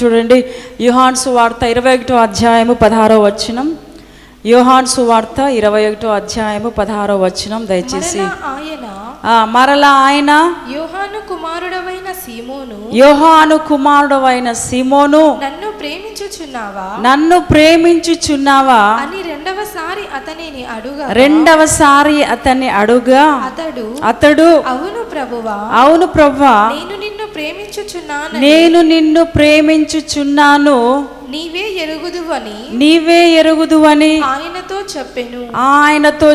చూడండి, యోహాను సువార్త 21వ అధ్యాయము 16వ వచనం. యోహాను సువార్త 21వ అధ్యాయము 16వ వచనం. దయచేసి మరలా ఆయన యోహాను కుమారుడవైన సీమోను నన్ను ప్రేమించుచున్నావా అని రెండవసారి అతన్ని అడుగా అతడు అవును ప్రభువా నేను నిన్ను ప్రేమించుచున్నాను, నీవే ఎరుగుదువని ఆయనతో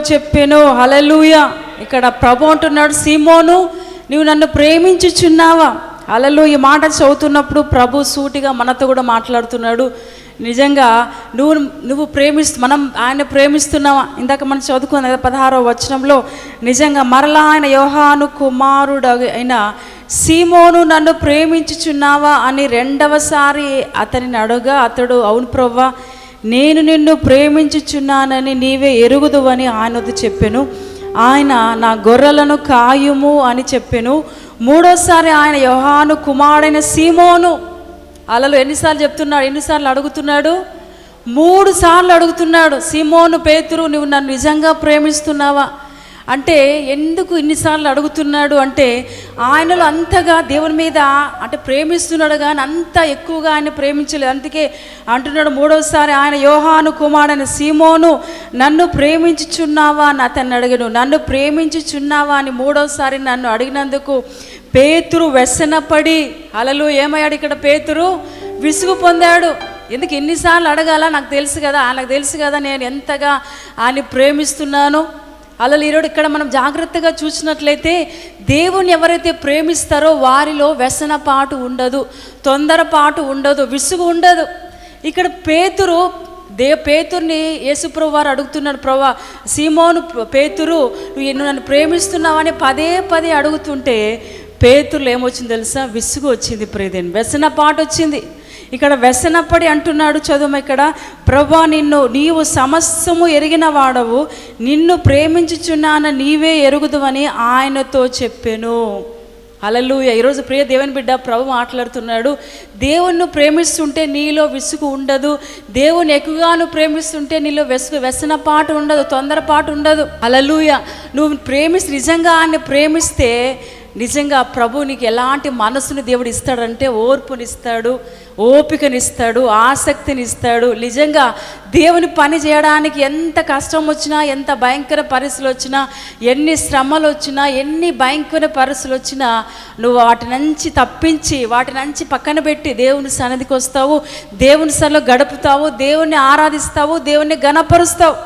చెప్పెను. హల్లెలూయా. ఇక్కడ ప్రభు అంటున్నాడు, సీమోను నువ్వు నన్ను ప్రేమించుచున్నావా? హల్లెలూయా. ఈ మాట చదువుతున్నప్పుడు ప్రభు సూటిగా మనతో కూడా మాట్లాడుతున్నాడు. నిజంగా నువ్వు మనం ఆయన ప్రేమిస్తున్నావా? ఇందాక మనం చదువుకున్నాం కదా 16వ వచనంలో. నిజంగా మరలా ఆయన యోహాను కుమారుడు అయిన సీమోను నన్ను ప్రేమించుచున్నావా అని రెండవసారి అతనిని అడుగా అతడు అవును ప్రభువా నేను నిన్ను ప్రేమించుచున్నానని నీవే ఎరుగుదువని ఆయన వద్ద చెప్పెను. ఆయన నా గొర్రెలను కాయుము అని చెప్పెను. మూడోసారి ఆయన యోహాను కుమారుడైన సీమోను అలలో ఎన్నిసార్లు అడుగుతున్నాడు? 3 సార్లు అడుగుతున్నాడు. సీమోను పేతురు నువ్వు నన్ను నిజంగా ప్రేమిస్తున్నావా అంటే ఎందుకు ఇన్నిసార్లు అడుగుతున్నాడు అంటే ఆయనలో అంతగా దేవుని మీద అంటే ప్రేమిస్తున్నాడు, కానీ అంత ఎక్కువగా ఆయన ప్రేమించలేదు. అందుకే అంటున్నాడు మూడోసారి ఆయన యోహాను కుమారుడైన సీమోను నన్ను ప్రేమించుచున్నావా అని అతన్ని అడిగాడు. నన్ను ప్రేమించుచున్నావా అని మూడోసారి నన్ను అడిగినందుకు పేతురు వ్యసనపడి అలలు ఏమయ్యాడు? ఇక్కడ పేతురు విసుగు పొందాడు. ఎందుకు ఎన్నిసార్లు అడగాల? నాకు తెలుసు కదా నేను ఎంతగా ఆయన ప్రేమిస్తున్నాను. అలలు ఈరోజు ఇక్కడ మనం జాగ్రత్తగా చూసినట్లయితే దేవుని ఎవరైతే ప్రేమిస్తారో వారిలో వ్యసనపాటు ఉండదు, తొందరపాటు ఉండదు, విసుగు ఉండదు. ఇక్కడ పేతుర్ని యేసుప్రభు వారు అడుగుతున్నాడు, ప్రభా సీమోను పేతురు నువ్వు నన్ను ప్రేమిస్తున్నావని పదే అడుగుతుంటే పేతురులో ఏమొచ్చింది తెలుసా? విసుగు వచ్చింది, వ్యసనపాటు వచ్చింది. ఇక్కడ వ్యసనపడి అంటున్నాడు, చదువు ఇక్కడ, ప్రభా నీవు సమస్తము ఎరిగిన వాడవు, నిన్ను ప్రేమించుచున్నాన నీవే ఎరుగుదువని ఆయనతో చెప్పెను. హల్లెలూయా. ఈరోజు ప్రియ దేవుని బిడ్డ ప్రభు మాట్లాడుతున్నాడు. దేవుణ్ణి ప్రేమిస్తుంటే నీలో విసుగు ఉండదు, దేవుని ఎక్కువగాను ప్రేమిస్తుంటే నీలో వ్యసనపాటు ఉండదు, తొందరపాటు ఉండదు. హల్లెలూయా. నువ్వు నిజంగా ఆయన ప్రేమిస్తే నిజంగా ప్రభు నీకు ఎలాంటి మనసుని దేవుడు ఇస్తాడంటే ఓర్పునిస్తాడు, ఓపికనిస్తాడు, ఆసక్తినిస్తాడు. నిజంగా దేవుని పని చేయడానికి ఎంత కష్టం వచ్చినా, ఎంత భయంకర పరిస్థితులు వచ్చినా, ఎన్ని శ్రమలు వచ్చినా, ఎన్ని భయంకర పరిస్థితులు వచ్చినా నువ్వు వాటి నుంచి తప్పించి వాటి నుంచి పక్కన పెట్టి దేవుని సన్నిధికి వస్తావు, దేవుని సన్నిధిలో గడుపుతావు, దేవుణ్ణి ఆరాధిస్తావు, దేవుణ్ణి ఘనపరుస్తావు.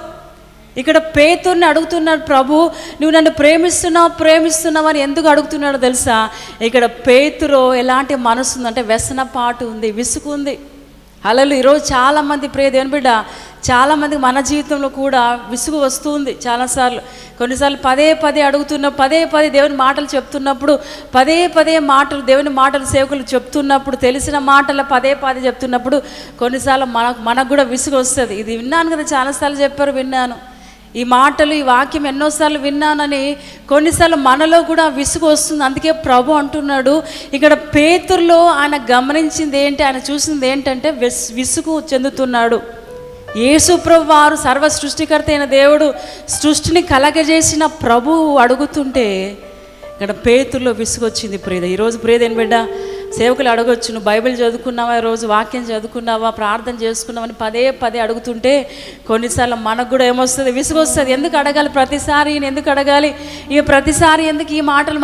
ఇక్కడ పేతుర్ని అడుగుతున్నాడు, ప్రభు నువ్వు నన్ను ప్రేమిస్తున్నావు అని ఎందుకు అడుగుతున్నాడో తెలుసా? ఇక్కడ పేతురు ఎలాంటి మనసు ఉందంటే వ్యసనపాటు ఉంది, విసుగు ఉంది. హల్లెలూయా. ఈరోజు చాలామంది ప్రియ దేవుని బిడ్డ, చాలామందికి మన జీవితంలో కూడా విసుగు వస్తుంది కొన్నిసార్లు పదే అడుగుతున్న పదే దేవుని మాటలు చెప్తున్నప్పుడు పదే మాటలు దేవుని మాటలు సేవకులు చెప్తున్నప్పుడు తెలిసిన మాటలు పదే చెప్తున్నప్పుడు కొన్నిసార్లు మనకు కూడా విసుగు వస్తుంది. ఇది విన్నాను కదా, చాలాసార్లు చెప్పారు, విన్నాను ఈ మాటలు, ఈ వాక్యం ఎన్నోసార్లు విన్నానని కొన్నిసార్లు మనలో కూడా విసుగు వస్తుంది. అందుకే ప్రభు అంటున్నాడు ఇక్కడ పేతురులో ఆయన గమనించింది ఏంటి, ఆయన చూసింది ఏంటంటే విసుగు చెందుతున్నాడు. యేసు ప్రభు వారు సర్వ సృష్టికర్త అయిన దేవుడు, సృష్టిని కలగజేసిన ప్రభువు అడుగుతుంటే ఇక్కడ పేతురులో విసుగు వచ్చింది. ఈరోజు ప్రియదేని బిడ్డ సేవకులు అడగొచ్చు, నువ్వు బైబిల్ చదువుకున్నావా, రోజు వాక్యం చదువుకున్నావా, ప్రార్థన చేసుకున్నావని పదే అడుగుతుంటే కొన్నిసార్లు మనకు కూడా ఏమొస్తుంది? విసుగు వస్తుంది. ఎందుకు అడగాలి ప్రతిసారి? ఎందుకు అడగాలి? ప్రతిసారి ఎందుకు ఈ మాటలు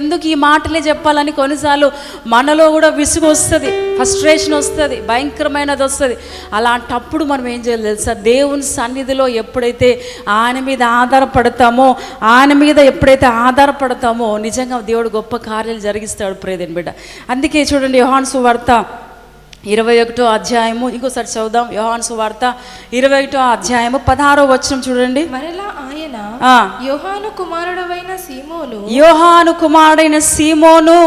ఎందుకు ఈ మాటలే చెప్పాలని కొన్నిసార్లు మనలో కూడా విసుగు వస్తుంది, ఫ్రస్ట్రేషన్ వస్తుంది, భయంకరమైనది వస్తుంది. అలాంటప్పుడు మనం ఏం చేయాలి తెలుసా? దేవుని సన్నిధిలో ఎప్పుడైతే ఆయన మీద ఆధారపడతామో నిజంగా దేవుడు గొప్ప కార్యాలు జరిగిస్తాడు ప్రియదేని బిడ్డ. అందుకే చూడండి యోహాను సువార్త 21వ అధ్యాయము, ఇంకోసారి చదువుదాం. యోహాను సువార్త 21వ అధ్యాయము 16వ వచనం చూడండి. మరలా ఆయన యోహాను కుమారుడైన సీమోను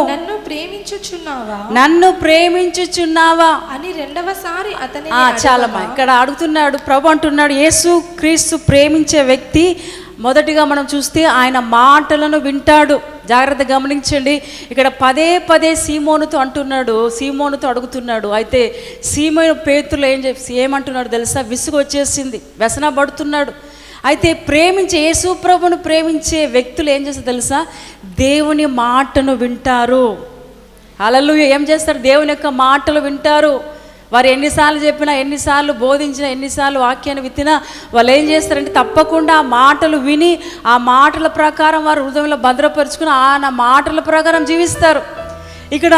నన్ను ప్రేమించుచున్నావా అని రెండవసారి అతని చాలా ఇక్కడ అడుగుతున్నాడు. ప్రభు అంటున్నాడు యేసు క్రీస్తు ప్రేమించే వ్యక్తి మొదటిగా మనం చూస్తే ఆయన మాటలను వింటాడు. జాగ్రత్తగా గమనించండి. ఇక్కడ పదే పదే సీమోనుతో అడుగుతున్నాడు. అయితే సీమోను పేతురు ఏమంటున్నాడు తెలుసా? విసుగు వచ్చేసింది, వ్యసన పడుతున్నాడు. అయితే యేసు ప్రభువును ప్రేమించే వ్యక్తులు ఏం చేస్తారు తెలుసా? దేవుని మాటను వింటారు. హల్లెలూయా. ఏం చేస్తారు? దేవుని యొక్క మాటలు వింటారు. వారు ఎన్నిసార్లు చెప్పినా, ఎన్నిసార్లు బోధించినా, ఎన్నిసార్లు వాక్యాన్ని విత్తినా వాళ్ళు ఏం చేస్తారంటే తప్పకుండా ఆ మాటలు విని ఆ మాటల ప్రకారం వారు హృదయంలో భద్రపరుచుకుని ఆ మాటల ప్రకారం జీవిస్తారు. ఇక్కడ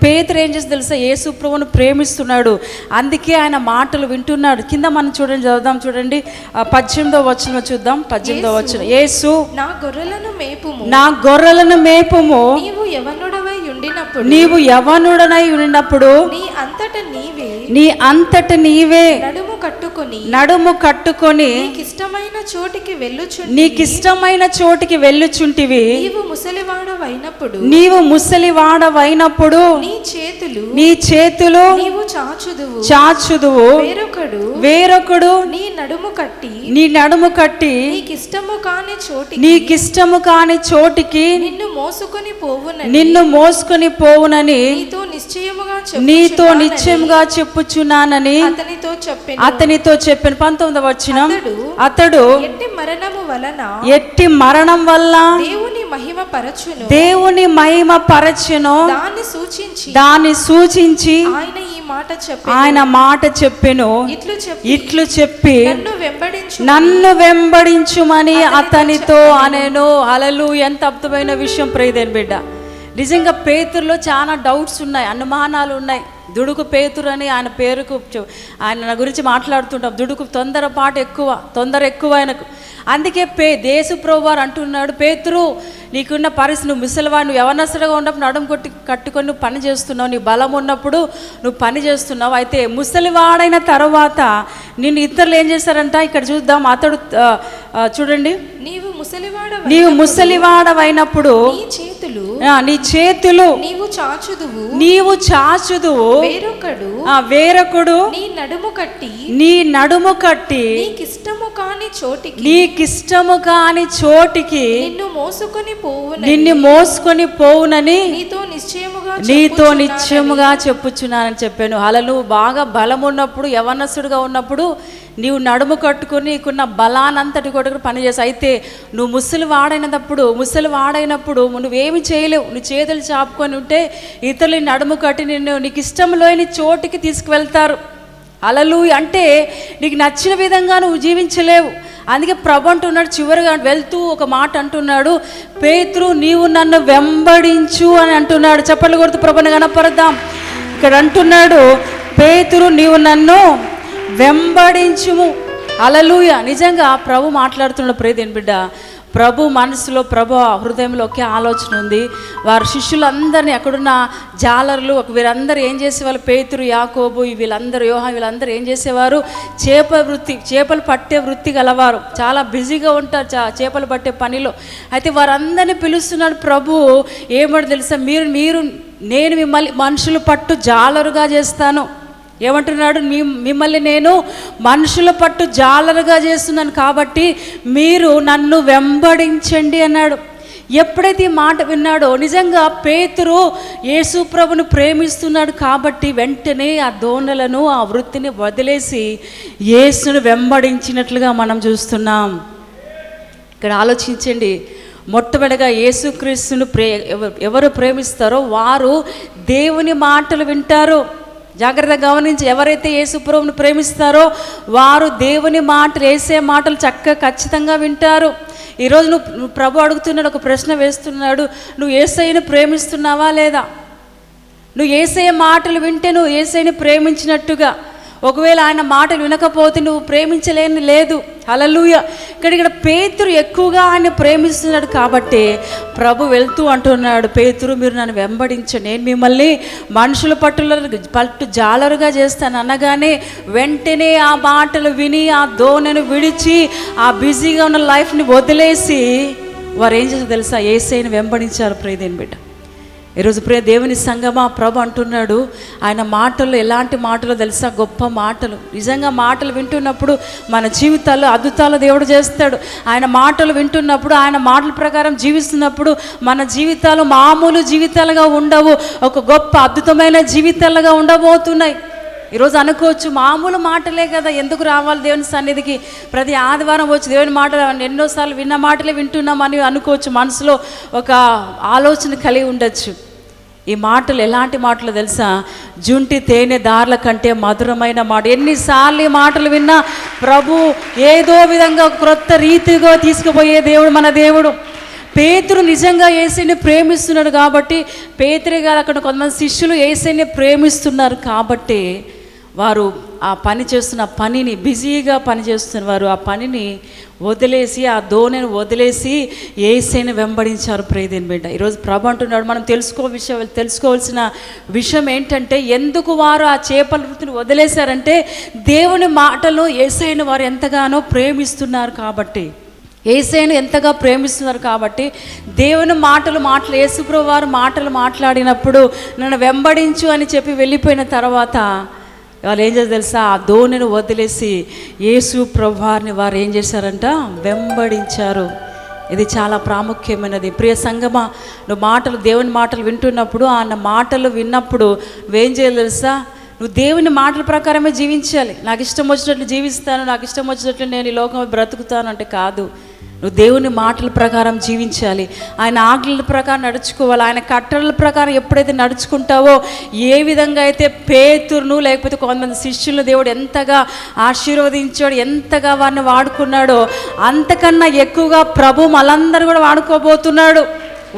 పేతురు ఏం చేసి తెలుసా? యేసు ప్రభువును ప్రేమిస్తున్నాడు, అందుకే ఆయన మాటలు వింటున్నాడు. కింద మనం చదువుదాం చూడండి, 18వ వచనం చూద్దాం. 18వ వచనం, యేసు నా గొర్రెలను మేపుము, నీవు యవనుడనై ఉండినప్పుడు నీ అంతట నీవే నడుము కట్టుకొని నీకిష్టమైన చోటికి వెళ్ళుచుంటివి. నీవు ముసలివాడవైనప్పుడు నీ చేతులు చాచుదువు, వేరొకడు నీ నడుము కట్టి నీకిష్టము కాని చోటికి నిన్ను మోసుకొని పోవునని నీతో నిశ్చయముగా చెప్పుచున్నానని అతనితో చెప్పాను. 19వ వచనం, అతడు ఎట్టి మరణం వల్ల దేవుని మహిమ పరచును దాన్ని సూచించి ఆయన మాట చెప్పెను. ఇట్లు చెప్పి నన్ను వెంబడించుమని అతనితో అనెను. హల్లెలూయా. ఎంత అద్భుతమైన విషయం ప్రియమైన బిడ్డ. నిజంగా పేతురులో చాలా డౌట్స్ ఉన్నాయి, అనుమానాలు ఉన్నాయి. దుడుకు పేతురు అని ఆయన పేరుకు ఆయన గురించి మాట్లాడుతుంటాం. దుడుకు తొందర ఎక్కువ ఆయనకు. అందుకే యేసు ప్రభువారు అంటున్నాడు, పేతురు నీకున్న పరిస్థితి, నువ్వు ముసలివాడు, నువ్వు యవనస్తుడిగా ఉన్నప్పుడు నడుము కట్టుకొని నువ్వు పని చేస్తున్నావు, నీ బలం ఉన్నప్పుడు నువ్వు పని చేస్తున్నావు. అయితే ముసలివాడైన తర్వాత నిన్ను ఇతరులు ఏం చేశారంట? ఇక్కడ చూద్దాం. అతడు చూడండి, నీవు ముసలివాడవైనప్పుడు నీ చేతులు నీవు చాచుదువు, వేరొకడు నీ నడుము కట్టి నీకిష్టము కాని చోటికి నిన్ను మోసుకొని పోవునని నీతో నిశ్చయముగా చెప్పుచున్నానని చెప్పాను. అలా నువ్వు బాగా బలం ఉన్నప్పుడు, యవనస్తుడిగా ఉన్నప్పుడు నీవు నడుము కట్టుకొని నీకున్న బలానంతటి కూడా పనిచేసి, అయితే నువ్వు ముసలివాడైనప్పుడు నువ్వేమి చేయలేవు. నీ చేతులు చాపుకొని ఉంటే ఇతరులు నడుము కట్టి నీకు ఇష్టం లేని చోటికి తీసుకువెళ్తారు. హల్లెలూయా. అంటే నీకు నచ్చిన విధంగా నువ్వు జీవించలేవు. అందుకే ప్రభు అంటున్నాడు, చివరిగా వెళ్తూ ఒక మాట అంటున్నాడు, పేతురు నీవు నన్ను వెంబడించు అని అంటున్నాడు. చప్పట్లు కొడుతూ ప్రభుని గణపరుద్దాం. ఇక్కడ అంటున్నాడు, పేతురు నీవు నన్ను వెంబడించుము. హల్లెలూయా. నిజంగా ప్రభు మాట్లాడుతున్నాడు. ప్రియమైన బిడ్డ, ప్రభు మనసులో, ప్రభు హృదయంలో ఒకే ఆలోచన ఉంది. వారి శిష్యులందరినీ, అక్కడున్న జాలర్లు వీరందరూ ఏం చేసేవాళ్ళు? పేతురు, యాకోబు, వీళ్ళందరూ, యోహాను, వీళ్ళందరూ ఏం చేసేవారు? చేపలు పట్టే వృత్తి గలవారు. చాలా బిజీగా ఉంటారు చేపలు పట్టే పనిలో. అయితే వారందరినీ పిలుస్తున్నాడు ప్రభు. ఏమంటే తెలుసా? నేను మిమ్మల్ని మనుషులు పట్టు జాలరుగా చేస్తాను. ఏమంటున్నాడు? మిమ్మల్ని నేను మనుషుల పట్టు జాలరుగా చేస్తున్నాను, కాబట్టి మీరు నన్ను వెంబడించండి అన్నాడు. ఎప్పుడైతే ఈ మాట విన్నాడో, నిజంగా పేతురు యేసు ప్రభును ప్రేమిస్తున్నాడు కాబట్టి వెంటనే ఆ దోణలను, ఆ వృత్తిని వదిలేసి యేసును వెంబడించినట్లుగా మనం చూస్తున్నాం. ఇక్కడ ఆలోచించండి. మొట్టమొదటిగా యేసుక్రీస్తును ఎవరు ప్రేమిస్తారో వారు దేవుని మాటలు వింటారు. జాగ్రత్తగా గమనించి, ఎవరైతే యేసు ప్రభువును ప్రేమిస్తారో వారు దేవుని మాటలు, యేసే మాటలు ఖచ్చితంగా వింటారు. ఈరోజు నువ్వు ప్రభు అడుగుతున్నాడు, ఒక ప్రశ్న వేస్తున్నాడు, నువ్వు యేసయ్యను ప్రేమిస్తున్నావా లేదా? నువ్వు యేసయ్య మాటలు వింటే నువ్వు యేసయ్యని ప్రేమించినట్టుగా. ఒకవేళ ఆయన మాటలు వినకపోతే నువ్వు ప్రేమించలేని లేదు. హల్లెలూయా. ఇక్కడ పేతురు ఎక్కువగా ఆయన ప్రేమిస్తున్నాడు కాబట్టి ప్రభు వెళ్తూ అంటున్నాడు, పేతురు మీరు నన్ను వెంబడించండి, నేను మిమ్మల్ని మనుషుల పట్టు జాలరుగా చేస్తాను అనగానే వెంటనే ఆ మాటలు విని ఆ దోణను విడిచి ఆ బిజీగా ఉన్న లైఫ్ని వదిలేసి వారు ఏం చేస్తారు తెలుసా? యేసయ్యను వెంబడించారు. ప్రియమైన బిడ్డ, ఈరోజు ప్రియ దేవుని సంగమా, ప్రభు అంటున్నాడు ఆయన మాటలు ఎలాంటి మాటలు తెలుసా? గొప్ప మాటలు. నిజంగా మాటలు వింటున్నప్పుడు మన జీవితాల్లో అద్భుతాలు దేవుడు చేస్తాడు. ఆయన మాటలు వింటున్నప్పుడు, ఆయన మాటల ప్రకారం జీవిస్తున్నప్పుడు మన జీవితాలు మామూలు జీవితాలుగా ఉండవు, ఒక గొప్ప అద్భుతమైన జీవితాలుగా ఉండబోతున్నాయి. ఈరోజు అనుకోవచ్చు, మామూలు మాటలే కదా, ఎందుకు రావాలి దేవుని సన్నిధికి, ప్రతి ఆదివారం వచ్చి దేవుని మాటలు ఎన్నోసార్లు విన్న మాటలే వింటున్నామని అనుకోవచ్చు, మనసులో ఒక ఆలోచన కలిగి ఉండొచ్చు. ఈ మాటలు ఎలాంటి మాటలు తెలుసా? జుంటి తేనె దారుల కంటే మధురమైన మాట. ఎన్నిసార్లు ఈ మాటలు విన్నా ప్రభు ఏదో విధంగా క్రొత్త రీతిగా తీసుకుపోయే దేవుడు మన దేవుడు. పేతురు నిజంగా యేసుని ప్రేమిస్తున్నాడు కాబట్టి, పేతురే కాదు అక్కడ కొంతమంది శిష్యులు యేసుని ప్రేమిస్తున్నారు కాబట్టి వారు ఆ పని చేస్తున్న పనిని, బిజీగా పని చేస్తున్న వారు ఆ పనిని వదిలేసి, ఆ దోణిని వదిలేసి యేసుని వెంబడించారు. ప్రియదేని బిడ్డ, ఈరోజు ప్రభు అంటున్నాడు, మనం తెలుసుకోవాల్సిన విషయం ఏంటంటే, ఎందుకు వారు ఆ చేపల వృత్తిని వదిలేశారంటే దేవుని మాటలు యేసయ్యను వారు ఎంతగానో ప్రేమిస్తున్నారు కాబట్టి, యేసయ్యను ఎంతగా ప్రేమిస్తున్నారు కాబట్టి దేవుని మాటలు యేసుప్రభువు వారు మాటలు మాట్లాడినప్పుడు నన్ను వెంబడించు అని చెప్పి వెళ్ళిపోయిన తర్వాత వాళ్ళు ఏం చేశారు తెలుసా? ఆ దోణిని వదిలేసి యేసు ప్రభువారిని వారు ఏం చేశారంట? వెంబడించారు. ఇది చాలా ప్రాముఖ్యమైనది. ప్రియ సంగమా, నువ్వు దేవుని మాటలు వింటున్నప్పుడు, ఆ మాటలు విన్నప్పుడు నువ్వేం చేయాలి తెలుసా? నువ్వు దేవుని మాటల ప్రకారమే జీవించాలి. నాకు ఇష్టం వచ్చినట్లు జీవిస్తాను, నాకు ఇష్టం వచ్చినట్లు నేను ఈ లోకం బ్రతుకుతాను అంటే కాదు. నువ్వు దేవుని మాటల ప్రకారం జీవించాలి, ఆయన ఆజ్ఞల ప్రకారం నడుచుకోవాలి. ఆయన కట్టడల ప్రకారం ఎప్పుడైతే నడుచుకుంటావో, ఏ విధంగా అయితే పేతురును లేకపోతే కొంతమంది శిష్యులను దేవుడు ఎంతగా ఆశీర్వదించాడు, ఎంతగా వారిని వాడుకున్నాడో, అంతకన్నా ఎక్కువగా ప్రభు మనందరూ కూడా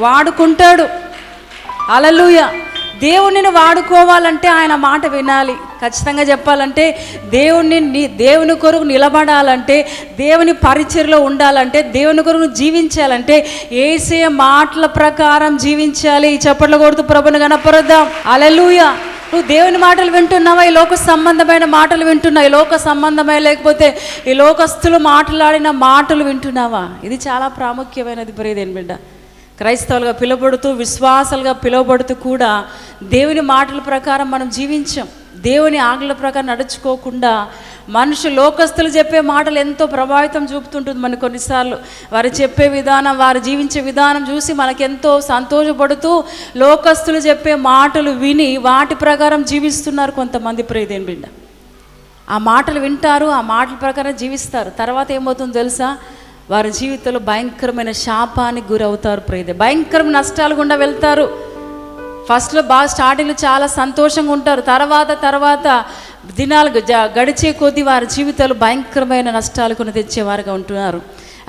వాడుకుంటాడు. హల్లెలూయా. దేవుణ్ణి వాడుకోవాలంటే ఆయన మాట వినాలి. ఖచ్చితంగా చెప్పాలంటే దేవుని కొరకు నిలబడాలంటే, దేవుని పరిచర్యలో ఉండాలంటే, దేవుని కొరకు జీవించాలంటే యేసయ్య మాటల ప్రకారం జీవించాలి. చప్పట్లు కొడుతూ ప్రభుని గణపరుద్దాం. హల్లెలూయా. నువ్వు దేవుని మాటలు వింటున్నావా? ఈ లోక సంబంధమైన మాటలు వింటున్నావు? ఈ లోక సంబంధమైన లేకపోతే ఈ లోకస్తులు మాట్లాడిన మాటలు వింటున్నావా? ఇది చాలా ప్రాముఖ్యమైనది. ప్రియదేని బిడ్డ, క్రైస్తవులుగా పిలువబడుతూ, విశ్వాసాలుగా పిలువబడుతూ కూడా దేవుని మాటల ప్రకారం మనం జీవించాం. దేవుని ఆజ్ఞల ప్రకారం నడుచుకోకుండా లోకస్తులు చెప్పే మాటలు ఎంతో ప్రభావితం చూపుతుంటుంది. మన కొన్నిసార్లు వారు చెప్పే విధానం, వారు జీవించే విధానం చూసి మనకెంతో సంతోషపడుతూ లోకస్తులు చెప్పే మాటలు విని వాటి ప్రకారం జీవిస్తున్నారు కొంతమంది. ప్రియదేని బిడ్డ, ఆ మాటలు వింటారు, ఆ మాటల ప్రకారం జీవిస్తారు. తర్వాత ఏమవుతుందో తెలుసా? వారి జీవితంలో భయంకరమైన శాపానికి గురవుతారు. భయంకరమైన నష్టాలు గుండా వెళ్తారు. ఫస్ట్లో స్టార్టింగ్లో చాలా సంతోషంగా ఉంటారు. తర్వాత దినాలు గడిచే కొద్దీ వారి జీవితాలు భయంకరమైన నష్టాలు కొని తెచ్చేవారుగా ఉంటున్నారు.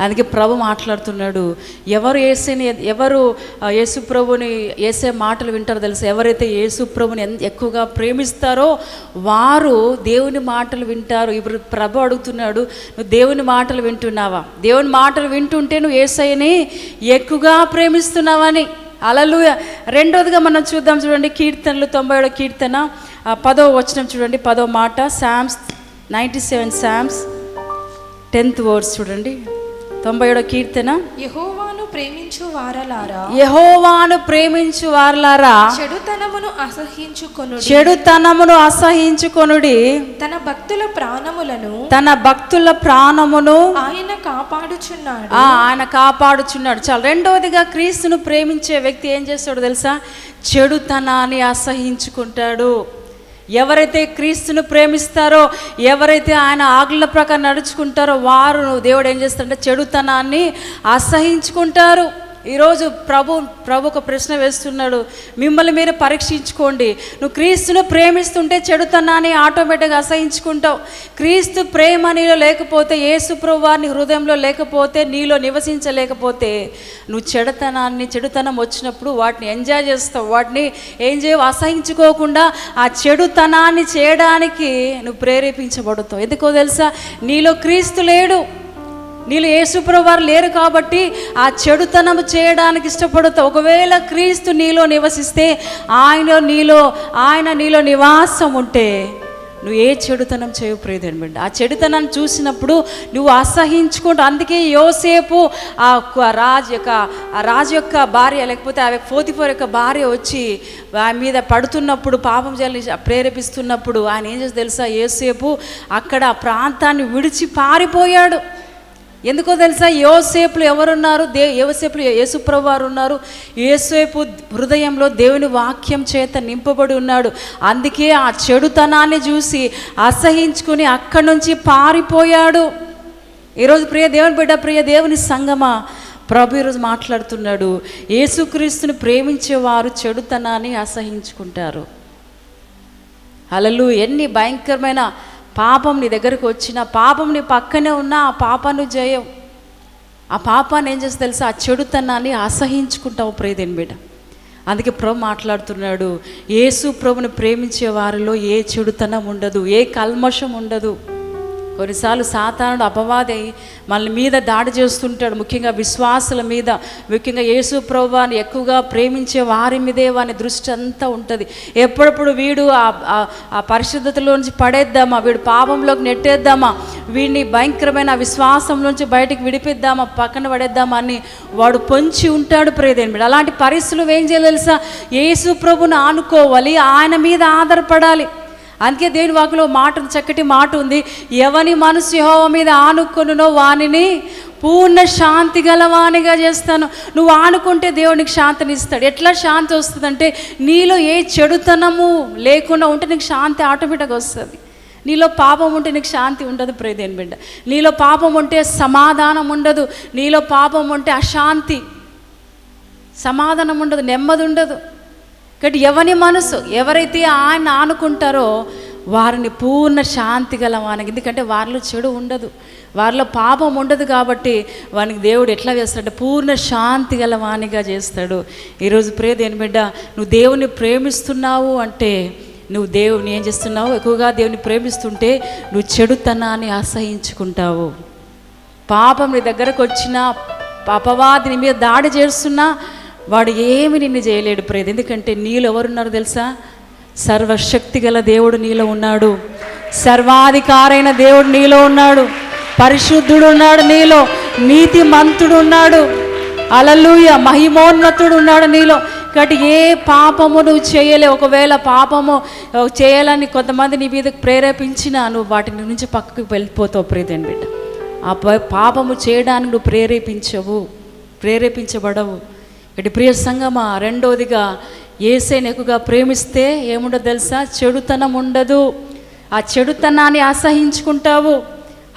అందుకే ప్రభు మాట్లాడుతున్నాడు, ఎవరు యేసు ప్రభుని యేసే మాటలు వింటారో తెలుసు. ఎవరైతే యేసు ప్రభుని ఎక్కువగా ప్రేమిస్తారో వారు దేవుని మాటలు వింటారు. ఇప్పుడు ప్రభు అడుగుతున్నాడు, నువ్వు దేవుని మాటలు వింటున్నావా? దేవుని మాటలు వింటుంటే నువ్వు యేసయ్యని ఎక్కువగా ప్రేమిస్తున్నావని. హల్లెలూయా. రెండోదిగా మనం చూడండి, కీర్తనలు 97వ కీర్తన 10వ వచనం చూడండి, 10వ మాట. సామ్స్ 97, సామ్స్ 10th వర్స్ చూడండి, 97వ కీర్తన. యెహోవాను ప్రేమించు వారలారా చెడుతనమును అసహించుకొనుడి. తన భక్తుల ప్రాణమును ఆయన కాపాడుచున్నాడు. చాలా. రెండవదిగా క్రీస్తును ప్రేమించే వ్యక్తి ఏం చేస్తాడో తెలుసా? చెడుతనాన్ని అసహించుకుంటాడు. ఎవరైతే క్రీస్తును ప్రేమిస్తారో, ఎవరైతే ఆయన ఆజ్ఞల ప్రకారం నడుచుకుంటారో వారు దేవుడు ఏం చేస్తాడంటే చెడుతనాన్ని అసహించుకుంటారు. ఈరోజు ప్రభు ఒక ప్రశ్న వేస్తున్నాడు, మిమ్మల్ని మీరు పరీక్షించుకోండి. నువ్వు క్రీస్తును ప్రేమిస్తుంటే చెడుతనాన్ని ఆటోమేటిక్గా అసహించుకుంటావు. క్రీస్తు ప్రేమ నీలో లేకపోతే, యేసు ప్రభు వారిని హృదయంలో లేకపోతే, నీలో నివసించలేకపోతే నువ్వు చెడుతనం వచ్చినప్పుడు వాటిని ఎంజాయ్ చేస్తావు. వాటిని ఏం చేయవు? అసహించుకోకుండా ఆ చెడుతనాన్ని చేయడానికి నువ్వు ప్రేరేపించబడుతావు. ఎందుకో తెలుసా? నీలో క్రీస్తు లేడు, నీళ్ళు యేసుప్రభువు వారు లేరు కాబట్టి ఆ చెడుతనం చేయడానికి ఇష్టపడుతావు. ఒకవేళ క్రీస్తు నీలో నివసిస్తే, ఆయన నీలో నివాసం ఉంటే నువ్వు ఏ చెడుతనం చేయవు ప్రియదేవుని బిడ్డ. ఆ చెడుతనాన్ని చూసినప్పుడు నువ్వు అసహించుకుంటూ, అందుకే యోసేపు ఆ రాజు యొక్క భార్య, లేకపోతే ఆ పోతిఫర్ యొక్క భార్య వచ్చి ఆయన మీద పడుతున్నప్పుడు, పాపం చేయాలని ప్రేరేపిస్తున్నప్పుడు ఆయన ఏం చేసి తెలుసా, యోసేపు అక్కడ ప్రాంతాన్ని విడిచి పారిపోయాడు. ఎందుకో తెలుసా, యోసేపులు ఎవరున్నారు? యోసేపులు యేసుప్రభు వారు ఉన్నారు. యోసేపు హృదయంలో దేవుని వాక్యం చేత నింపబడి ఉన్నాడు. అందుకే ఆ చెడుతనాన్ని చూసి అసహించుకుని అక్కడి నుంచి పారిపోయాడు. ఈరోజు ప్రియ దేవుని బిడ్డ, ప్రియ దేవుని సంగమా, ప్రభు ఈరోజు మాట్లాడుతున్నాడు. యేసుక్రీస్తుని ప్రేమించేవారు చెడుతనాన్ని అసహించుకుంటారు. హల్లెలూయా. ఎన్ని భయంకరమైన పాపం నీ దగ్గరకు వచ్చిన, పాపం నీ పక్కనే ఉన్నా ఆ పాపాన్ని జయం. ఆ పాపాన్ని ఏం చేస్తే తెలుసా, ఆ చెడుతనాన్ని అసహించుకుంటావు ప్రియదేవుని బిడ్డ. అందుకే ప్రభు మాట్లాడుతున్నాడు, యేసు ప్రభుని ప్రేమించే వారిలో ఏ చెడుతనం ఉండదు, ఏ కల్మషం ఉండదు. కొన్నిసార్లు సాతానుడు అపవాది మన మీద దాడి చేస్తుంటాడు, ముఖ్యంగా విశ్వాసుల మీద, ముఖ్యంగా యేసు ప్రభువాన్ని ఎక్కువగా ప్రేమించే వారి మీదే వాని దృష్టి అంతా ఉంటుంది. ఎప్పుడప్పుడు వీడు ఆ పరిశుద్ధతలోంచి పడేద్దామా, వీడు పాపంలోకి నెట్టేద్దామా, వీడిని భయంకరమైన విశ్వాసంలోంచి బయటికి విడిపిద్దామా, పక్కన పడేద్దామా అని వాడు పొంచి ఉంటాడు ప్రియదేవుని బిడ్డ. అలాంటి పరిస్థితులు ఏం చేయాలి తెలుసా, యేసు ప్రభుని ఆనుకోవాలి, ఆయన మీద ఆధారపడాలి. అందుకే దేవుని వాక్కులో మాట, చక్కటి మాట ఉంది, ఎవని మనసు యెహోవా మీద ఆనుకొనునో వానిని పూర్ణ శాంతి గలవానిగా చేస్తాను. నువ్వు ఆనుకుంటే దేవునికి శాంతిని ఇస్తాడు. ఎట్లా శాంతి వస్తుందంటే, నీలో ఏ చెడుతనము లేకుండా ఉంటే నీకు శాంతి ఆటోమేటిక్గా వస్తుంది. నీలో పాపం ఉంటే నీకు శాంతి ఉండదు ప్రియదేవుని బిడ్డ. నీలో పాపం ఉంటే సమాధానం ఉండదు. నీలో పాపం ఉంటే అశాంతి, సమాధానం ఉండదు, నెమ్మది ఉండదు. కాబట్టి ఎవని మనసు ఎవరైతే ఆయన ఆనుకుంటారో వారిని పూర్ణ శాంతి గలవానికి, ఎందుకంటే వారిలో చెడు ఉండదు, వారిలో పాపం ఉండదు. కాబట్టి వానికి దేవుడు ఎట్లా చేస్తాడంటే పూర్ణ శాంతి గలవానిగా చేస్తాడు. ఈరోజు ప్రియ దేవుని బిడ్డ, నువ్వు దేవుని ప్రేమిస్తున్నావు అంటే నువ్వు దేవుని ఏం చేస్తున్నావు, ఎక్కువగా దేవుని ప్రేమిస్తుంటే నువ్వు చెడుతనాన్ని అసహించుకుంటావు. పాపం నీ దగ్గరకు వచ్చినా, అపవాది నీ మీద దాడి చేస్తున్నా వాడు ఏమి నిన్ను చేయలేడు ప్రేద. ఎందుకంటే నీలో ఎవరున్నారు తెలుసా, సర్వశక్తి గల దేవుడు నీలో ఉన్నాడు, సర్వాధికారైన దేవుడు నీలో ఉన్నాడు, పరిశుద్ధుడు ఉన్నాడు నీలో, నీతిమంతుడు ఉన్నాడు, హల్లెలూయా, మహిమోన్నతుడు ఉన్నాడు నీలో. కాబట్టి ఏ పాపము నువ్వు చేయలే. ఒకవేళ పాపము చేయాలని కొంతమంది నీ మీద ప్రేరేపించినా నువ్వు వాటి నుంచి పక్కకు వెళ్ళిపోతావు ప్రియదేవుని బిడ్డ. ఆ పాపము చేయడానికి నువ్వు ప్రేరేపించబడవు. ఇటు ప్రియ సంగమా, రెండోదిగా యేసుని ఎక్కువగా ప్రేమిస్తే ఏముండదు తెలుసా, చెడుతనం ఉండదు. ఆ చెడుతనాన్ని అసహించుకుంటావు.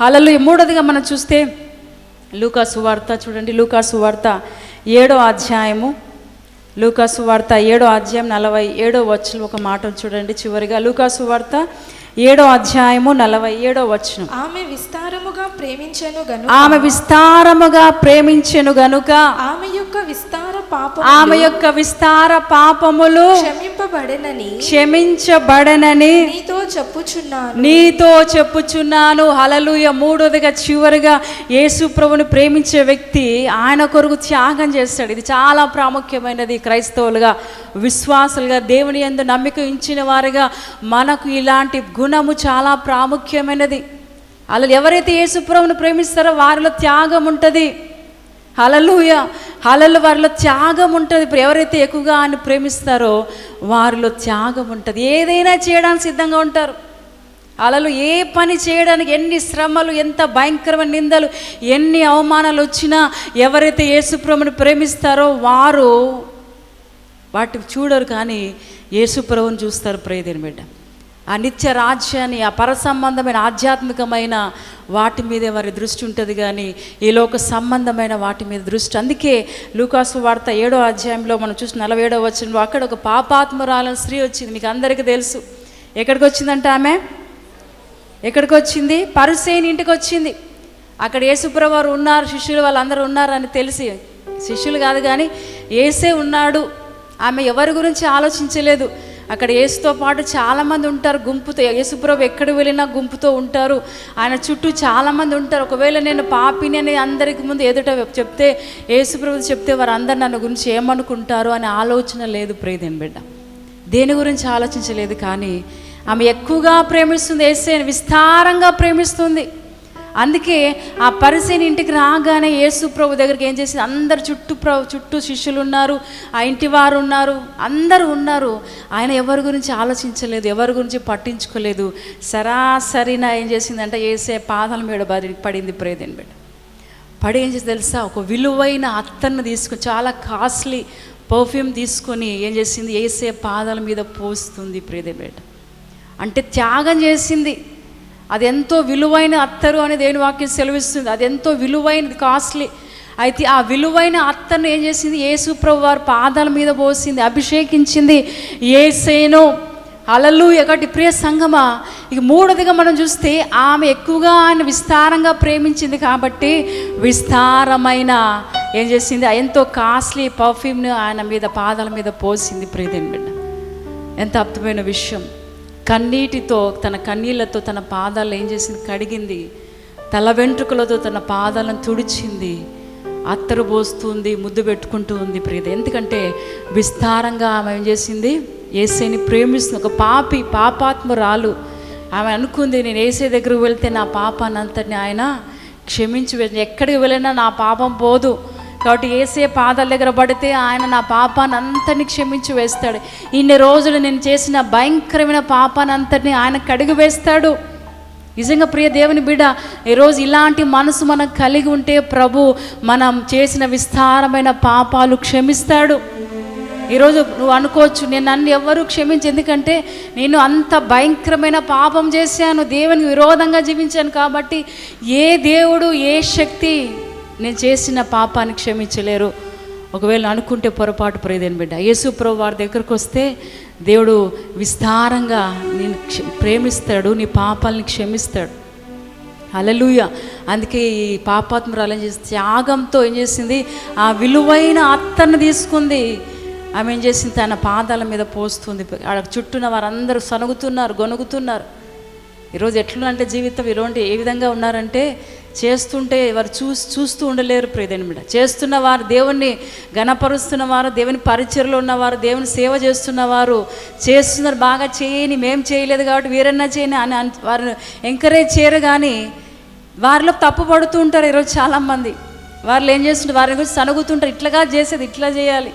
హల్లెలూయా. మూడోదిగా మనం చూస్తే లూకా సువార్త చూడండి, లూకా సువార్త 7వ అధ్యాయము, లూకా సువార్త 7వ అధ్యాయం 47వ వచనం ఒక మాట చూడండి. చివరిగా లూకా సువార్త 7వ అధ్యాయము 47వ వచనం. ఆమె విస్తారముగా ప్రేమించెను గనుక ఆమె యొక్క విస్తార పాపములు క్షమించబడనని నీతో చెప్పుచున్నాను. హల్లెలూయా. మూడోదిగా చివరిగా యేసు ప్రభువుని ప్రేమించే వ్యక్తి ఆయన కొరకు త్యాగం చేస్తాడు. ఇది చాలా ప్రాముఖ్యమైనది. క్రైస్తవులుగా, విశ్వాసులుగా, దేవుని యందు నమ్మిక ఉంచిన వారిగా మనకు ఇలాంటి గుణము చాలా ప్రాముఖ్యమైనది. అలా ఎవరైతే యేసు ప్రభువుని ప్రేమిస్తారో వారిలో త్యాగం ఉంటుంది. హల్లెలూయా. వారిలో త్యాగం ఉంటుంది. ఇప్పుడు ఎవరైతే ఎక్కువగా ఆయన ప్రేమిస్తారో వారిలో త్యాగం ఉంటుంది. ఏదైనా చేయడానికి సిద్ధంగా ఉంటారు. హల్లెలూయా. ఏ పని చేయడానికి ఎన్ని శ్రమలు, ఎంత భయంకరమైన నిందలు, ఎన్ని అవమానాలు వచ్చినా ఎవరైతే యేసు ప్రభువుని ప్రేమిస్తారో వారు వాటిని చూడరు, కానీ యేసు ప్రభువుని చూస్తారు ప్రియదేవుని బిడ్డ. ఆ నిత్య రాజ్యాన్ని, ఆ పరసంబంధమైన ఆధ్యాత్మికమైన వాటి మీదే వారి దృష్టి ఉంటుంది, కానీ ఈ లోక సంబంధమైన వాటి మీద దృష్టి. అందుకే లూకా సువార్త 7వ అధ్యాయంలో మనం చూసిన 47వ వచనంలో అక్కడ ఒక పాపాత్మురాలైన స్త్రీ వచ్చింది. మీకు అందరికీ తెలుసు. ఎక్కడికి వచ్చిందంటే ఆమె ఎక్కడికి వచ్చింది, పరిసయ్యుని ఇంటికి వచ్చింది. అక్కడ యేసుప్రభువు వారు ఉన్నారు, శిష్యులు వాళ్ళందరూ ఉన్నారని తెలిసి, శిష్యులు కాదు కానీ యేసే ఉన్నాడు. ఆమె ఎవరి గురించి ఆలోచించలేదు. అక్కడ యేసుతో పాటు చాలామంది ఉంటారు గుంపుతో. యేసుప్రభు ఎక్కడికి వెళ్ళినా గుంపుతో ఉంటారు. ఆయన చుట్టూ చాలామంది ఉంటారు. ఒకవేళ నేను పాపిని అని అందరికి ముందు ఎదుట చెప్తే, యేసుప్రభు చెప్తే వారు అందరు నన్ను గురించి ఏమనుకుంటారు అనే ఆలోచన లేదు ప్రియదేవుని బిడ్డ. దేని గురించి ఆలోచించలేదు, కానీ ఆమె ఎక్కువగా ప్రేమిస్తుంది, యేసయ్యని విస్తారంగా ప్రేమిస్తుంది. అందుకే ఆ పరిసయ్యుని ఇంటికి రాగానే యేసు ప్రభు దగ్గరికి ఏం చేసింది, అందరు చుట్టూ శిష్యులు ఉన్నారు, ఆ ఇంటి వారు ఉన్నారు, అందరూ ఉన్నారు. ఆయన ఎవరి గురించి ఆలోచించలేదు, ఎవరి గురించి పట్టించుకోలేదు. సరాసరిన ఏం చేసిందంటే యేసయ్య పాదాల మీద పడింది. ప్రేదేని బిడ్డ పడి ఏం చేసి తెలుసా, ఒక విలువైన అత్తర్ను తీసుకుని, చాలా కాస్ట్లీ పర్ఫ్యూమ్ తీసుకొని ఏం చేసింది, యేసయ్య పాదాల మీద పోస్తుంది. ప్రేదేని బిడ్డ అంటే త్యాగం చేసింది. అది ఎంతో విలువైన అత్తరు అని దేవుని వాక్యం సెలవిస్తుంది. అది ఎంతో విలువైనది, కాస్ట్లీ. అయితే ఆ విలువైన అత్తర్ను ఏం చేసింది, యేసు ప్రభు వారి పాదాల మీద పోసింది, అభిషేకించింది యేసయ్యను. హల్లెలూయా. ఒకటి ప్రియ సంగమా, ఇక మూడోదిగా మనం చూస్తే ఆమె ఎక్కువగా ఆయన విస్తారంగా ప్రేమించింది కాబట్టి విస్తారమైన ఏం చేసింది, ఎంతో కాస్ట్లీ పర్ఫ్యూమ్ను ఆయన మీద పాదాల మీద పోసింది. ప్రియదేని బిడ్డ ఎంత అద్భుతమైన విషయం. కన్నీటితో, తన కన్నీళ్లతో తన పాదాలు ఏం చేసింది, కడిగింది. తల వెంట్రుకలతో తన పాదాలను తుడిచింది. అత్తరు పోస్తుంది, ముద్దు పెట్టుకుంటూ ఉంది. ప్రియద ఎందుకంటే విస్తారంగా ఆమె ఏం చేసింది, యేసయ్యని ప్రేమిస్తుంది. ఒక పాపాత్మురాలు ఆమె అనుకుంది, నేను యేసయ్య దగ్గరకు వెళ్తే నా పాపాన్ని అంతటిని ఆయన క్షమించి, ఎక్కడికి వెళ్ళినా నా పాపం పోదు కాబట్టి యేసయ్య పాదాల దగ్గర పడితే ఆయన నా పాపాన్ని అంతటిని క్షమించి వేస్తాడు. ఇన్ని రోజులు నేను చేసిన భయంకరమైన పాపాన్ని అంతటిని ఆయన కడిగి వేస్తాడు. నిజంగా ప్రియ దేవుని బిడ్డ, ఈరోజు ఇలాంటి మనసు మనం కలిగి ఉంటే ప్రభు మనం చేసిన విస్తారమైన పాపాలు క్షమిస్తాడు. ఈరోజు నువ్వు అనుకోవచ్చు, నేను నన్ను ఎవరు క్షమించి, ఎందుకంటే నేను అంత భయంకరమైన పాపం చేశాను, దేవునికి విరోధంగా జీవించాను కాబట్టి ఏ దేవుడు ఏ శక్తి నేను చేసిన పాపాన్ని క్షమించలేరు. ఒకవేళ అనుకుంటే పొరపాటు. ప్రియదేని బిడ్డ, యేసు ప్రభు వారి దగ్గరకు వస్తే దేవుడు విస్తారంగా నేను ప్రేమిస్తాడు, నీ పాపాలని క్షమిస్తాడు. హల్లెలూయా. అందుకే ఈ పాపాత్మురాలు ఏం చేసి త్యాగంతో ఏం చేసింది, ఆ విలువైన అత్తర్ను తీసుకుంది. ఆమె ఏం చేసింది, తన పాదాల మీద పోస్తుంది. ఆడ చుట్టూన వారందరూ సనుగుతున్నారు, గొనుగుతున్నారు. ఈరోజు ఎట్లుందంటే జీవితం ఇలాంటి ఏ విధంగా ఉన్నారంటే, చేస్తుంటే వారు చూస్తూ ఉండలేరు. ప్రియదేని బిడ్డ, చేస్తున్న వారు, దేవుణ్ణి గణపరుస్తున్నవారు, దేవుని పరిచర్లో ఉన్నవారు, దేవుని సేవ చేస్తున్నవారు చేస్తున్నారు. బాగా చేయని, మేము చేయలేదు కాబట్టి వీరన్నా చేయని అని వారు ఎంకరేజ్ చేయరు. కానీ వారిలో తప్పు పడుతూ ఉంటారు ఈరోజు చాలామంది. వారు ఏం చేస్తుంటారు, వారి గురించి సనుగుతుంటారు, ఇట్లాగా చేసేది ఇట్లా చేయాలి,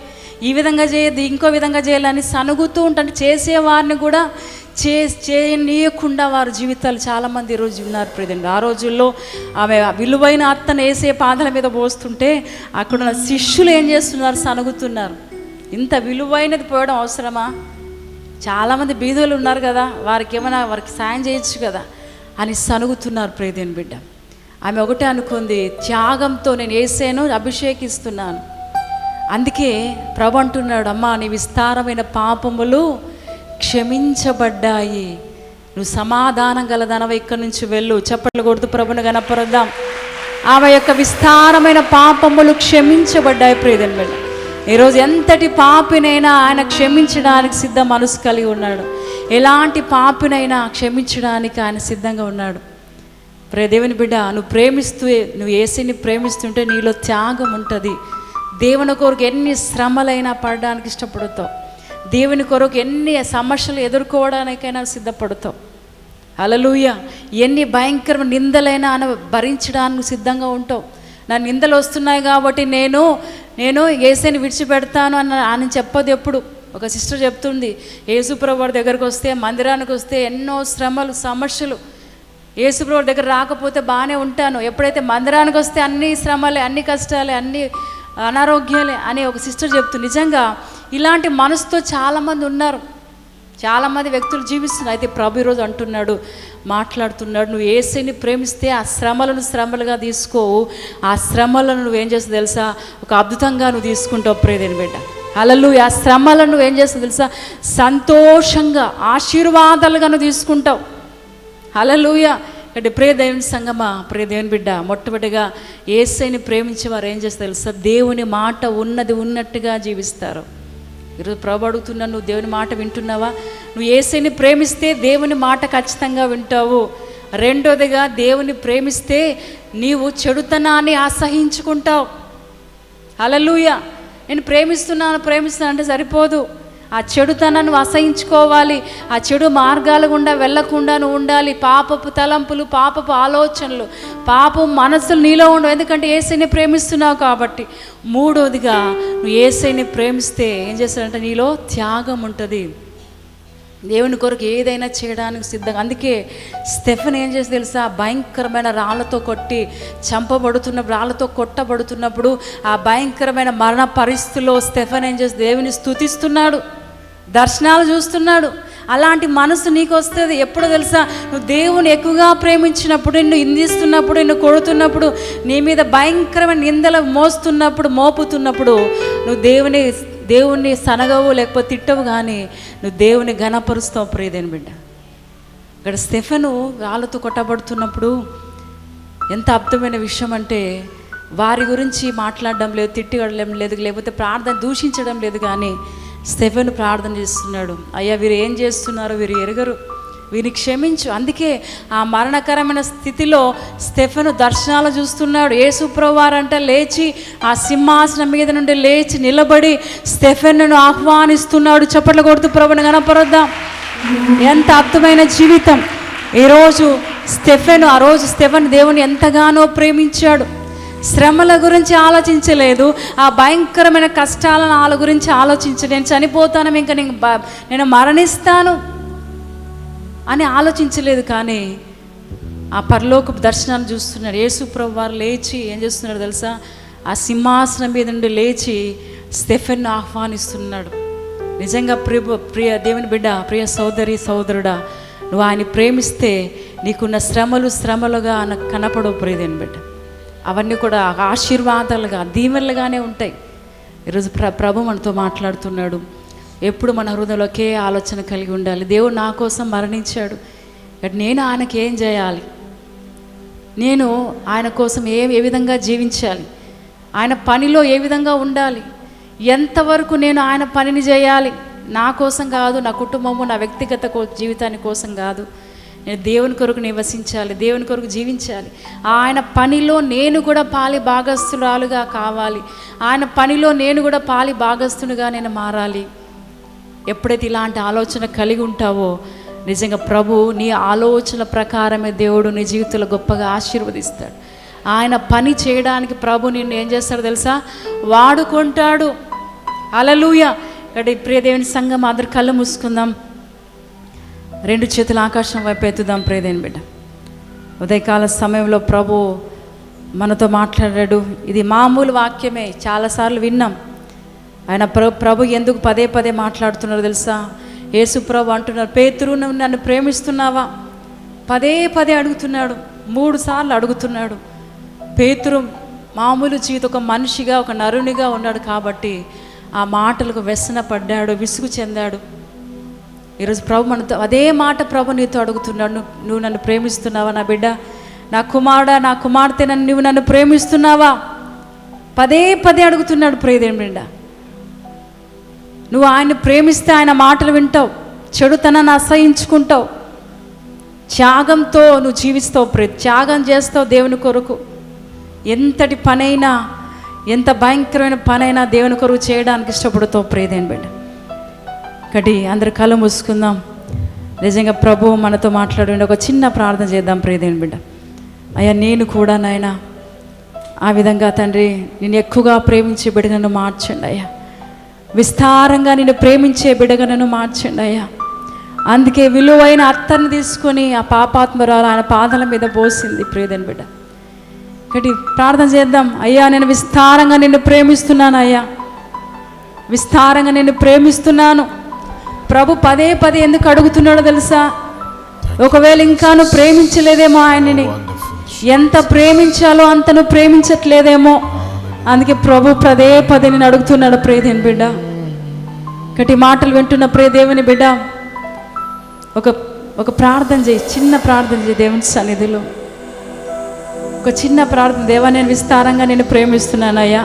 ఈ విధంగా చేయద్దు, ఇంకో విధంగా చేయాలని సనుగుతూ ఉంటారు. చేసేవారిని కూడా చేయనీయకుండా వారి జీవితాలు చాలామంది ఈరోజు ఉన్నారు. ప్రియదేని, ఆ రోజుల్లో ఆమె విలువైన అత్తను యేసయ్య పాదాల మీద పోస్తుంటే అక్కడ ఉన్న శిష్యులు ఏం చేస్తున్నారు, సనుగుతున్నారు. ఇంత విలువైనది పోయడం అవసరమా? చాలామంది బీదోళ్ళు ఉన్నారు కదా, వారికి ఏమైనా వారికి సాయం చేయొచ్చు కదా అని సనుగుతున్నారు. ప్రియదేని బిడ్డ, ఆమె ఒకటే అనుకుంది, త్యాగంతో నేను యేసయ్యను అభిషేకిస్తున్నాను. అందుకే ప్రభు అంటున్నాడు, అమ్మా నీ విస్తారమైన పాపములు క్షమించబడ్డాయి, నువ్వు సమాధానం గలదనవ, ఇక్కడి నుంచి వెళ్ళు. చప్పట్లు కొడుతూ ప్రభుని గణపరుద్దాం. ఆమె యొక్క విస్తారమైన పాపములు క్షమించబడ్డాయి. ప్రియదేని బిడ్డ, ఈరోజు ఎంతటి పాపినైనా ఆయన క్షమించడానికి సిద్ధ మనసు కలిగి ఉన్నాడు. ఎలాంటి పాపినైనా క్షమించడానికి ఆయన సిద్ధంగా ఉన్నాడు. ప్రియదేవుని బిడ్డ, నువ్వు యేసయ్యని ప్రేమిస్తుంటే నీలో త్యాగం ఉంటుంది. దేవుని కొరకు ఎన్ని శ్రమలైనా పడడానికి ఇష్టపడతావు, దేవుని కొరకు ఎన్ని సమస్యలు ఎదుర్కోవడానికైనా సిద్ధపడతావు. హల్లెలూయా. ఎన్ని భయంకర నిందలైనా భరించడానికి సిద్ధంగా ఉంటావు. నా నిందలు వస్తున్నాయి కాబట్టి నేను యేసయ్యని విడిచిపెడతాను అని చెప్పదు ఎప్పుడు. ఒక సిస్టర్ చెప్తుంది, యేసుప్రభు వారి దగ్గరకు వస్తే, మందిరానికి వస్తే ఎన్నో శ్రమలు, సమస్యలు. యేసుప్రభు దగ్గర రాకపోతే బాగానే ఉంటాను, ఎప్పుడైతే మందిరానికి వస్తే అన్ని శ్రమలే, అన్ని కష్టాలే, అన్ని అనారోగ్యాలే అని ఒక సిస్టర్ చెప్తుంది. నిజంగా ఇలాంటి మనసుతో చాలామంది ఉన్నారు, చాలామంది వ్యక్తులు జీవిస్తున్నారు. అయితే ప్రభు ఈరోజు అంటున్నాడు, మాట్లాడుతున్నాడు, నువ్వు యేసయ్యని ప్రేమిస్తే ఆ శ్రమలను శ్రమలుగా తీసుకోవు. ఆ శ్రమలను నువ్వేం చేస్తావు తెలుసా, ఒక అద్భుతంగా నువ్వు తీసుకుంటావు. ప్రియదేని బిడ్డ, హల్లెలూయా. ఆ శ్రమలను నువ్వేం చేస్తావు తెలుసా, సంతోషంగా ఆశీర్వాదాలుగా నువ్వు తీసుకుంటావు. హల్లెలూయా. అంటే ప్రియ దేవుని సంగమా, ప్రియ దేవుని బిడ్డ, మొట్టమొదటిగా యేసయ్యని ప్రేమించేవారు ఏం చేస్తారు తెలుసా, దేవుని మాట ఉన్నది ఉన్నట్టుగా జీవిస్తారు. ఈరోజు ప్రభు అడుగుతున్నా, నువ్వు దేవుని మాట వింటున్నావా? నువ్వు యేసయ్యని ప్రేమిస్తే దేవుని మాట ఖచ్చితంగా వింటావు. రెండోదిగా, దేవుని ప్రేమిస్తే నీవు చెడుతనాన్ని అసహించుకుంటావు. హల్లెలూయా. నేను ప్రేమిస్తున్నాను అంటే సరిపోదు, ఆ చెడుతనాన్ని అసహించుకోవాలి. ఆ చెడు మార్గాల గుండా వెళ్ళకుండా నువ్వు ఉండాలి. పాపపు తలంపులు, పాపపు ఆలోచనలు, పాపం మనసులు నీలో ఉండవు. ఎందుకంటే యేసయ్యని ప్రేమిస్తున్నావు కాబట్టి. మూడోదిగా నువ్వు యేసయ్యని ప్రేమిస్తే ఏం చేస్తాడంటే నీలో త్యాగం ఉంటుంది. దేవుని కొరకు ఏదైనా చేయడానికి సిద్ధంగా. అందుకే స్టెఫెన్ ఏం చేసి తెలుసా, భయంకరమైన రాళ్ళతో కొట్టి చంపబడుతున్నప్పుడు, రాళ్ళతో కొట్టబడుతున్నప్పుడు ఆ భయంకరమైన మరణ పరిస్థితుల్లో స్టెఫెన్ ఏం చేసి దేవుని స్తుతిస్తున్నాడు, దర్శనాలు చూస్తున్నాడు. అలాంటి మనసు నీకు వస్తుంది ఎప్పుడు తెలుసా, నువ్వు దేవుని ఎక్కువగా ప్రేమించినప్పుడు, నిన్ను నిందిస్తున్నప్పుడు, నిన్ను కొడుతున్నప్పుడు, నీ మీద భయంకరమైన నిందలు మోపుతున్నప్పుడు నువ్వు దేవుణ్ణి సనగవు లేకపోతే తిట్టవు, కానీ నువ్వు దేవుని ఘనపరుస్తావు. ప్రియదేని బిడ్డ, ఇక్కడ స్టెఫెను రాళ్ళతో కొట్టబడుతున్నప్పుడు ఎంత అద్భుతమైన విషయం అంటే, వారి గురించి మాట్లాడడం లేదు, తిట్టడం లేదు, లేకపోతే ప్రార్థన దూషించడం లేదు, కానీ స్టెఫెను ప్రార్థన చేస్తున్నాడు. అయ్యా, వీరు ఏం చేస్తున్నారో వీరు ఎరగరు, వీరిని క్షమించు. అందుకే ఆ మరణకరమైన స్థితిలో స్టెఫెను దర్శనాలు చూస్తున్నాడు. యేసు ప్రభువారంట లేచి ఆ సింహాసనం మీద నుండి లేచి నిలబడి స్టెఫెన్ను ఆహ్వానిస్తున్నాడు. చప్పట్లు కొడుతూ ప్రభుని గణపరుద్దాం. ఎంత అద్భుతమైన జీవితం. ఈరోజు ఆ రోజు స్టెఫెను దేవుని ఎంతగానో ప్రేమించాడు. శ్రమల గురించి ఆలోచించలేదు, ఆ భయంకరమైన కష్టాలను వాళ్ళ గురించి ఆలోచించలేదు. నేను చనిపోతాను, ఇంకా నేను మరణిస్తాను అని ఆలోచించలేదు, కానీ ఆ పరలోకపు దర్శనాన్ని చూస్తున్నాడు. యేసు ప్రభువారు లేచి ఏం చేస్తున్నాడు తెలుసా, ఆ సింహాసనం మీద నుండి లేచి స్టెఫెన్ను ఆహ్వానిస్తున్నాడు. నిజంగా ప్రియ దేవుని బిడ్డ, ప్రియ సోదరి సోదరుడా, నువ్వు ఆయన ప్రేమిస్తే నీకున్న శ్రమలుగా కనపడవు. ప్రియదేని బిడ్డ, అవన్నీ కూడా ఆశీర్వాదాలుగా, దీవెనలుగానే ఉంటాయి. ఈరోజు ప్రభు మనతో మాట్లాడుతున్నాడు. ఎప్పుడు మన హృదయంలో ఒకే ఆలోచన కలిగి ఉండాలి. దేవుడు నా కోసం మరణించాడు, నేను ఆయనకి ఏం చేయాలి, నేను ఆయన కోసం ఏ విధంగా జీవించాలి, ఆయన పనిలో ఏ విధంగా ఉండాలి, ఎంతవరకు నేను ఆయన పనిని చేయాలి. నా కోసం కాదు, నా కుటుంబము, నా వ్యక్తిగత జీవితాన్ని కోసం కాదు, నేను దేవుని కొరకు నివసించాలి, దేవుని కొరకు జీవించాలి. ఆయన పనిలో నేను కూడా పాలి భాగస్తురాలుగా కావాలి, ఆయన పనిలో నేను కూడా పాలి భాగస్తునిగా నేను మారాలి. ఎప్పుడైతే ఇలాంటి ఆలోచన కలిగి ఉంటావో, నిజంగా ప్రభు నీ ఆలోచన ప్రకారమే దేవుడు నీ జీవితంలో గొప్పగా ఆశీర్వదిస్తాడు. ఆయన పని చేయడానికి ప్రభు నిన్ను ఏం చేస్తాడో తెలుసా, వాడుకుంటాడు. హల్లెలూయా. ఇక్కడ ప్రియదేవుని సంఘం అందరు కళ్ళు మూసుకుందాం, రెండు చేతులు ఆకాశం వైపు ఎత్తుదాం. ప్రియదేవుని బిడ్డ, ఉదయకాల సమయంలో ప్రభు మనతో మాట్లాడాడు. ఇది మామూలు వాక్యమే, చాలాసార్లు విన్నాం. ఆయన ప్రభు ఎందుకు పదే మాట్లాడుతున్నారు తెలుసా? యేసు ప్రభు అంటున్నారు, పేతురు నువ్వు నన్ను ప్రేమిస్తున్నావా? పదే అడుగుతున్నాడు, 3 సార్లు అడుగుతున్నాడు. పేతురు మామూలు జీవితం, ఒక మనిషిగా, ఒక నరునిగా ఉన్నాడు కాబట్టి ఆ మాటలకు వ్యసన పడ్డాడు, విసుగు చెందాడు. ఈరోజు ప్రభు మనతో అదే మాట ప్రభు నీతో అడుగుతున్నాడు. నువ్వు నన్ను ప్రేమిస్తున్నావా నా బిడ్డ, నా కుమారుడా, నా కుమార్తె, నువ్వు నన్ను ప్రేమిస్తున్నావా? పదే అడుగుతున్నాడు. ప్రియదేవుని బిడ్డ, నువ్వు ఆయన్ని ప్రేమిస్తే ఆయన మాటలు వింటావు, చెడుతనాన్ని అసహించుకుంటావు, త్యాగంతో నువ్వు జీవిస్తావు, త్యాగం చేస్తావు దేవుని కొరకు. ఎంతటి పనైనా, ఎంత భయంకరమైన పనైనా దేవుని కొరకు చేయడానికి ఇష్టపడుతావు. ప్రియదేవుని బిడ్డ, ఒకటి అందరు కళ్ళు మూసుకుందాం. నిజంగా ప్రభు మనతో మాట్లాడండి. ఒక చిన్న ప్రార్థన చేద్దాం. ప్రియదేవుని బిడ్డ, అయ్యా నేను కూడా నాయనా ఆ విధంగా తండ్రి నేను ఎక్కువగా ప్రేమించే బిడ్డగా నన్ను మార్చండి అయ్యా, విస్తారంగా నేను ప్రేమించే బిడ్డగా నన్ను మార్చండి అయ్యా. అందుకే విలువైన అత్తర్ని తీసుకొని ఆ పాపాత్మరాలు ఆయన పాదాల మీద పోసింది. ప్రియదేవుని బిడ్డ, ఒకటి ప్రార్థన చేద్దాం. అయ్యా నేను విస్తారంగా నిన్ను ప్రేమిస్తున్నాను అయ్యా, విస్తారంగా నిన్ను ప్రేమిస్తున్నాను. ప్రభు పదే ఎందుకు అడుగుతున్నాడో తెలుసా? ఒకవేళ ఇంకా నువ్వు ప్రేమించలేదేమో ఆయనని, ఎంత ప్రేమించాలో అంత నువ్వు ప్రేమించట్లేదేమో. అందుకే ప్రభు పదే నేను అడుగుతున్నాడు. ప్రియదేవుని బిడ్డ, ఒకటి మాటలు వింటున్న ప్రియదేవుని బిడ్డ, ఒక ప్రార్థన చేయి, చిన్న ప్రార్థన చేయి దేవుని సన్నిధిలో. ఒక చిన్న ప్రార్థన. దేవా నేను విస్తారంగా నేను ప్రేమిస్తున్నానయ్యా,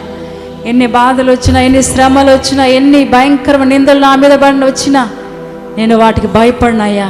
ఎన్ని బాధలు వచ్చినా, ఎన్ని శ్రమలు వచ్చినా, ఎన్ని భయంకరమైన నిందలు నా మీద పడిన వచ్చినా నేను వాటికి భయపడినయ్యా.